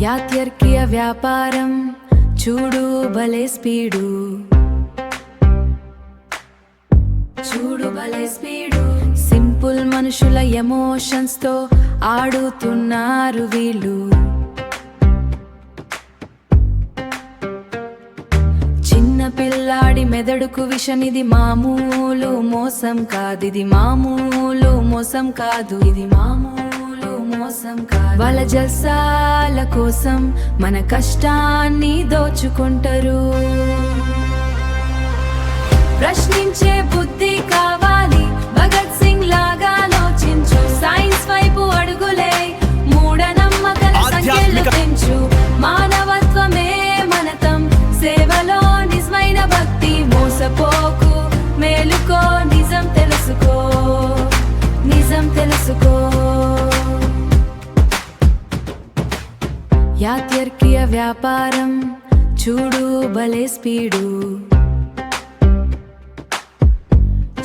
యాత్యర్కీయ వ్యాపారం చూడు భలే స్పీడు, చూడు భలే స్పీడు. సింపుల్ మనుషుల ఎమోషన్స్ తో ఆడుతున్నారు వీళ్ళు. చిన్న పిల్లాడి మెదడుకు విషం, ఇది మామూలు మోసం కాదు, ఇది మామూలు మోసం కాదు, ఇది మామూలు మోసం కాదు. వాళ్ళ జల్సాల కోసం మన కష్టాన్ని దోచుకుంటారు. ప్రశ్నించే బుద్ధి కావాలి, భగత్ సింగ్ లాగా ఆలోచించు. సైన్స్ వైపు అడుగులే, మూఢనమ్మకాల సంఖ్యలు పెంచు. మానవత్వమే మనతం, సేవలో నిజమైన భక్తి. మోసపోకు, మేలుకో, నిజం తెలుసుకో, నిజం తెలుసుకో. యాత్యర్కీయ వ్యాపారం చూడు భలే స్పీడు,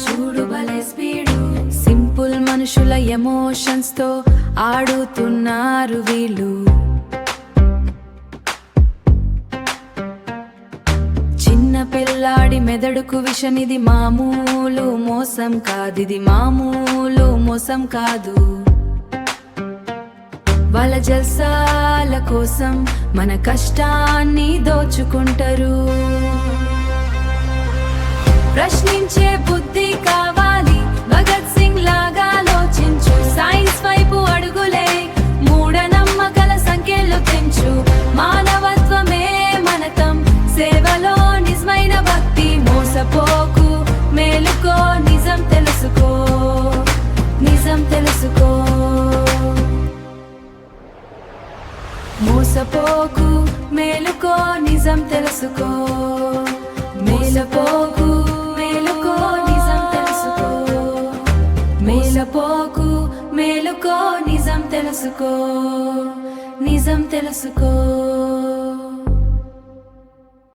చూడు భలే స్పీడు. సింపుల్ మనుషుల ఎమోషన్స్ తో ఆడుతున్నారు వీళ్ళు. చిన్న పిల్లాడి మెదడుకు విషం, ఇది మామూలు మోసం కాదు, ఇది మామూలు మోసం కాదు. వాళ్ళ జల్సాల కోసం మన కష్టాన్ని దోచుకుంటారు. ప్రశ్నించే బుద్ధి కావాలి, భగత్ సింగ్ లాగా ఆలోచించు. సైన్స్ వైపు అడుగులే, మూఢనమ్మకాల సంఖ్యలు పెంచు. మానవత్వమే మనతం, సేవలో నిజమైన భక్తి. మోసపోకు, మేలుకో, నిజం తెలుసుకో, నిజం తెలుసుకో. మోసపోకు, మేలుకో, నిజం తెలుసుకో, మేలపోకు, మేలుకో, నిజం తెలుసుకో. మేలపోకు, మేలుకో, నిజం తెలుసుకో, నిజం తెలుసుకో.